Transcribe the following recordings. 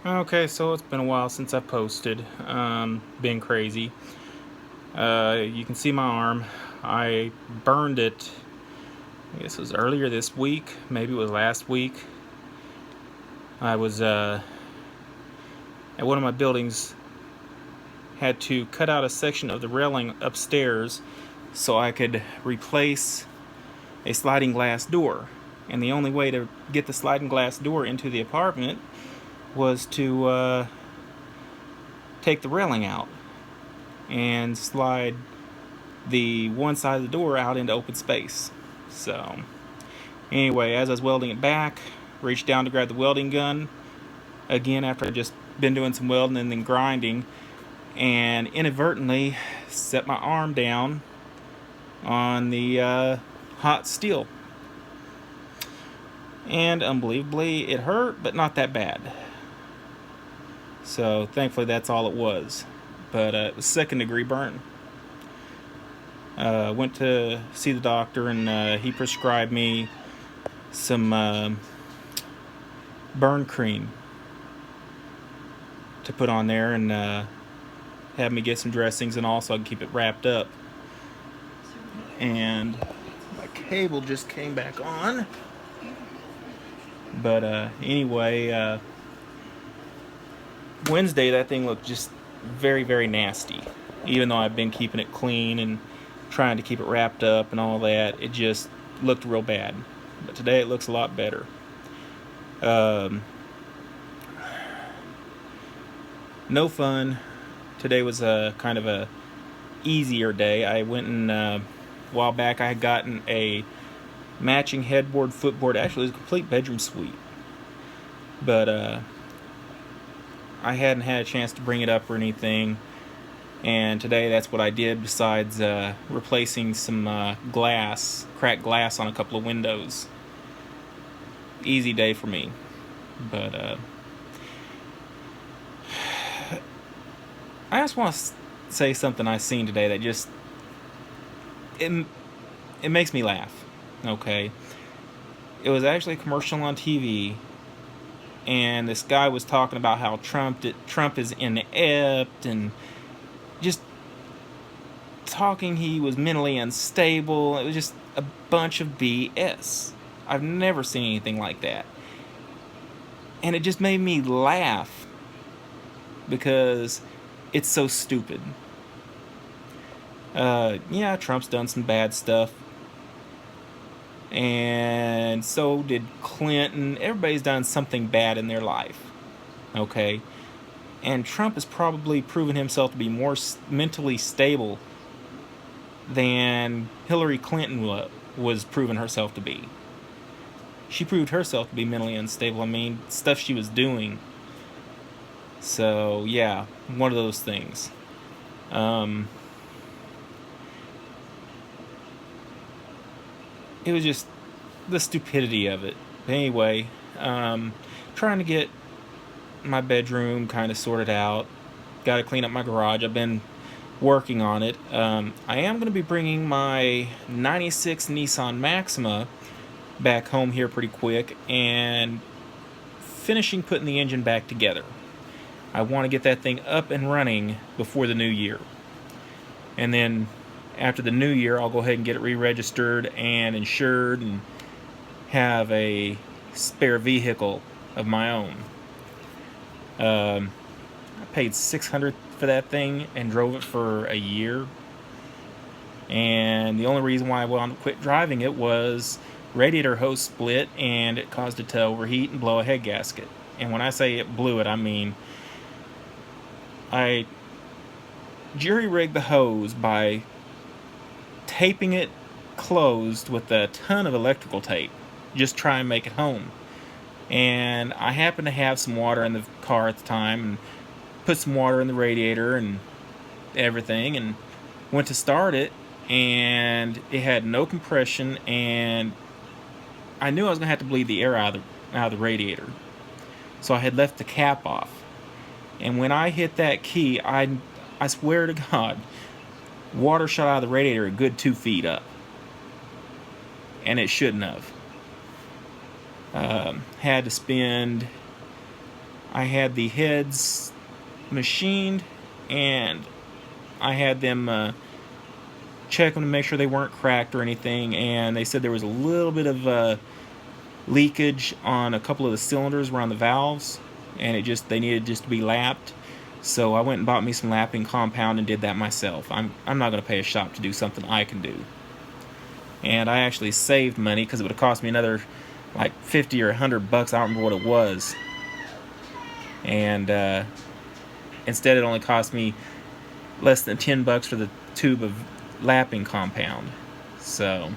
Okay, so it's been a while since I posted. Been crazy. You can see my arm. I burned it. I guess it was earlier this week. Maybe it was last week. I was at one of my buildings. Had to cut out a section of the railing upstairs so I could replace a sliding glass door. And the only way to get the sliding glass door into the apartment was to take the railing out and slide the one side of the door out into open space. So, anyway, as I was welding it back, reached down to grab the welding gun again after I'd just been doing some welding and then grinding, and inadvertently set my arm down on the hot steel. And unbelievably, it hurt, but not that bad. So, thankfully, that's all it was. But it was second-degree burn. Went to see the doctor, and he prescribed me some burn cream to put on there, and have me get some dressings and all so I can keep it wrapped up. And my cable just came back on. But anyway, Wednesday that thing looked just very, very nasty. Even though I've been keeping it clean and trying to keep it wrapped up and all that, it just looked real bad. But today it looks a lot better. No fun. Today was a kind of a easier day. I went and a while back I had gotten a matching headboard, footboard. Actually, it was a complete bedroom suite. But I hadn't had a chance to bring it up or anything. And today that's what I did, besides replacing some cracked glass on a couple of windows. Easy day for me. But I just want to say something I seen today that just it makes me laugh. Okay, it was actually a commercial on TV, and this guy was talking about how Trump is inept and just talking he was mentally unstable. It was just a bunch of BS. I've never seen anything like that. And it just made me laugh because it's so stupid. Yeah, Trump's done some bad stuff. And so did Clinton. Everybody's done something bad in their life. Okay? And Trump has probably proven himself to be more mentally stable than Hillary Clinton was proven herself to be. She proved herself to be mentally unstable. I mean, stuff she was doing. So, yeah, one of those things. It was just the stupidity of it. But anyway, trying to get my bedroom kind of sorted out. Got to clean up my garage. I've been working on it. I am going to be bringing my 96 Nissan Maxima back home here pretty quick and finishing putting the engine back together. I want to get that thing up and running before the new year. And then after the new year, I'll go ahead and get it re-registered and insured and have a spare vehicle of my own. I paid $600 for that thing and drove it for a year. And the only reason why I wanted to quit driving it was radiator hose split and it caused it to overheat and blow a head gasket. And when I say it blew it, I mean I jury-rigged the hose by taping it closed with a ton of electrical tape. Just try and make it home. And I happened to have some water in the car at the time and put some water in the radiator and everything and went to start it, and it had no compression, and I knew I was going to have to bleed the air out of the radiator. So I had left the cap off. And when I hit that key, I swear to God, water shot out of the radiator a good 2 feet up. And it shouldn't have. Had to spend, I had the heads machined, and I had them check them to make sure they weren't cracked or anything, and they said there was a little bit of leakage on a couple of the cylinders around the valves, and they needed just to be lapped. So I went and bought me some lapping compound and did that myself. I'm not going to pay a shop to do something I can do. And I actually saved money because it would have cost me another like 50 or 100 bucks. I don't remember what it was. And instead it only cost me less than 10 bucks for the tube of lapping compound. So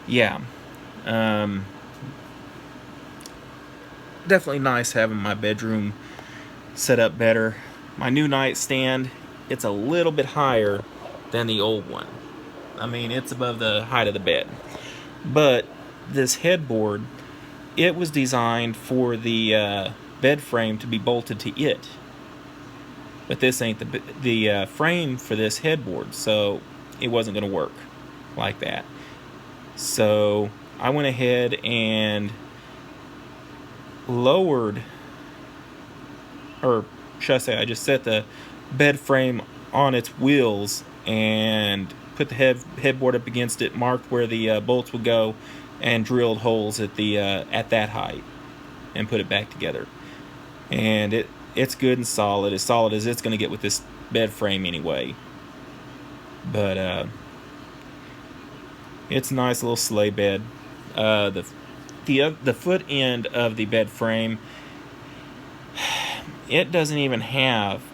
yeah, definitely nice having my bedroom set up better. My new nightstand, it's a little bit higher than the old one. I mean, it's above the height of the bed. But this headboard, it was designed for the bed frame to be bolted to it. But this ain't the frame for this headboard, so it wasn't going to work like that. So I went ahead and lowered, or should I say, I just set the bed frame on its wheels and put the headboard up against it, marked where the bolts would go, and drilled holes at that height, and put it back together. And it's good and solid as it's going to get with this bed frame anyway. But it's a nice little sleigh bed. The foot end of the bed frame, it doesn't even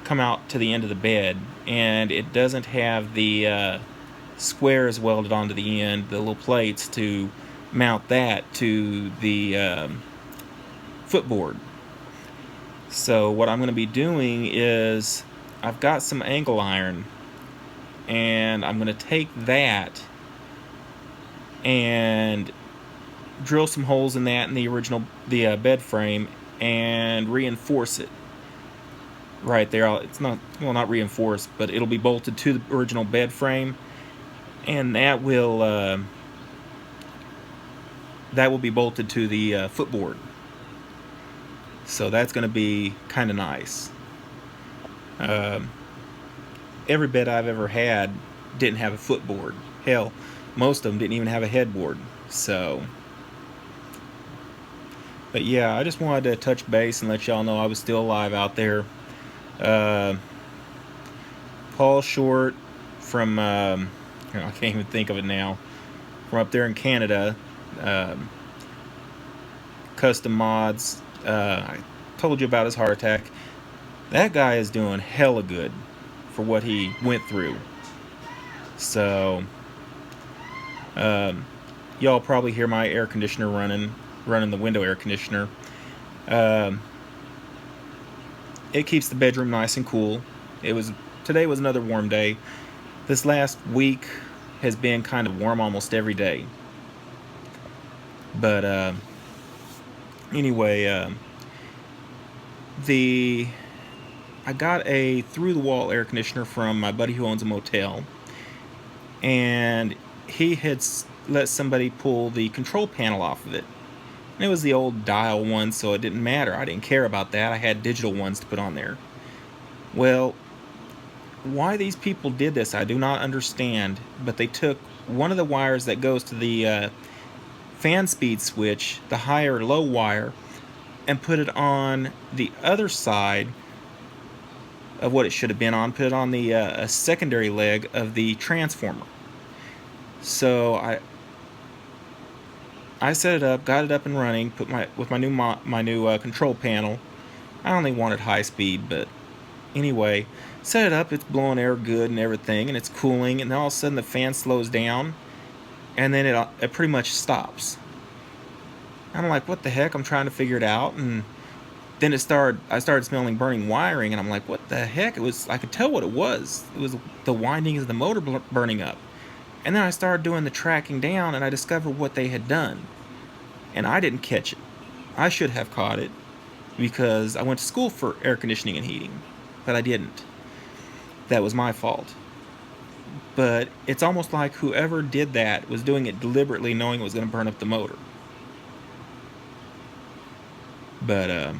come out to the end of the bed, and it doesn't have the squares welded onto the end, the little plates to mount that to the footboard. So what I'm going to be doing is, I've got some angle iron, and I'm going to take that and drill some holes in that in the original bed frame and reinforce it right there. It's not reinforced, but it'll be bolted to the original bed frame, and that will be bolted to the footboard. So that's going to be kind of nice. Every bed I've ever had didn't have a footboard. Hell, most of them didn't even have a headboard. So, but yeah, I just wanted to touch base and let y'all know I was still alive out there. Paul Short from, I can't even think of it now, from up there in Canada, Custom Mods. I told you about his heart attack. That guy is doing hella good for what he went through. So, y'all probably hear my air conditioner running the window air conditioner. It keeps the bedroom nice and cool. Today was another warm day. This last week has been kind of warm almost every day. But anyway, I got a through-the-wall air conditioner from my buddy who owns a motel, and he had let somebody pull the control panel off of it. And it was the old dial one, so it didn't matter. I didn't care about that. I had digital ones to put on there. Well, why these people did this, I do not understand, but they took one of the wires that goes to the fan speed switch, the high or low wire, and put it on the other side of what it should have been on, put it on the secondary leg of the transformer. So I set it up, got it up and running, with my new control panel. I only wanted high speed, but anyway, set it up. It's blowing air good and everything, and it's cooling. And then all of a sudden the fan slows down, and then it pretty much stops. I'm like, what the heck? I'm trying to figure it out, and then I started smelling burning wiring, and I'm like, what the heck? I could tell what it was. It was the windings of the motor burning up. And then I started doing the tracking down, and I discovered what they had done. And I didn't catch it. I should have caught it, because I went to school for air conditioning and heating, but I didn't. That was my fault. But it's almost like whoever did that was doing it deliberately, knowing it was going to burn up the motor. But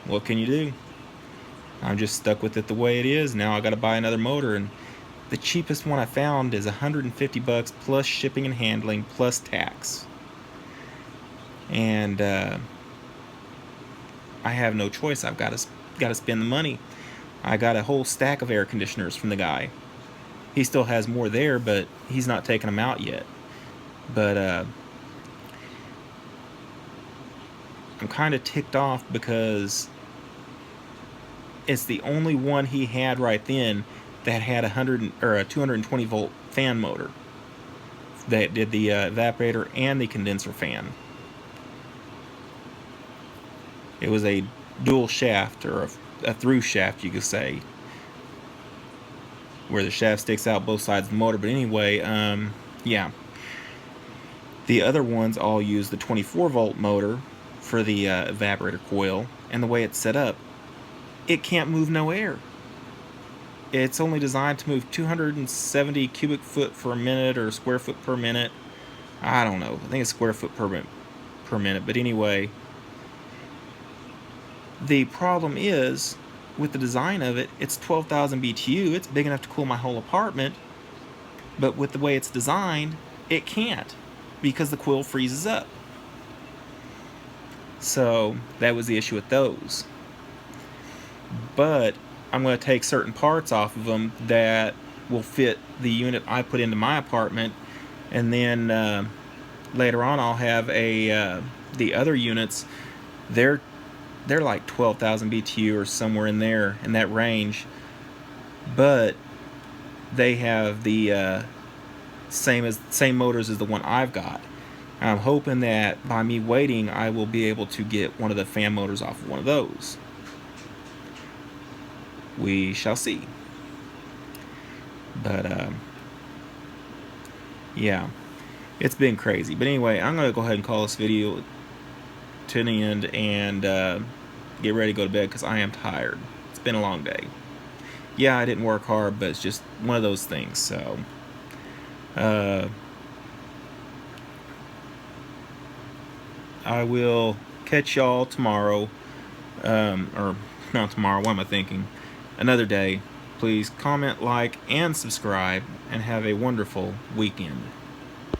what can you do? I'm just stuck with it the way it is. Now I got to buy another motor, and the cheapest one I found is $150 plus shipping and handling plus tax. And I have no choice. I've got to spend the money. I got a whole stack of air conditioners from the guy. He still has more there, but he's not taking them out yet. But I'm kind of ticked off because it's the only one he had right then that had a 220 volt fan motor that did the evaporator and the condenser fan. It was a dual shaft, or a through shaft, you could say, where the shaft sticks out both sides of the motor. But anyway, yeah. The other ones all use the 24 volt motor for the evaporator coil, and the way it's set up, it can't move no air. It's only designed to move 270 cubic foot per minute, or square foot per minute. I don't know. I think it's square foot per minute. But anyway, the problem is, with the design of it, it's 12,000 BTU. It's big enough to cool my whole apartment. But with the way it's designed, it can't, because the coil freezes up. So that was the issue with those. But I'm going to take certain parts off of them that will fit the unit I put into my apartment, and then later on I'll have the other units. They're like 12,000 BTU or somewhere in there, in that range, but they have the same motors as the one I've got. And I'm hoping that by me waiting, I will be able to get one of the fan motors off of one of those. We shall see. But yeah, it's been crazy. But anyway, I'm gonna go ahead and call this video to the end and get ready to go to bed, because I am tired. It's been a long day. Yeah, I didn't work hard, but it's just one of those things. So I will catch y'all tomorrow, or not tomorrow, what am I thinking? Another day. Please comment, like, and subscribe, and have a wonderful weekend.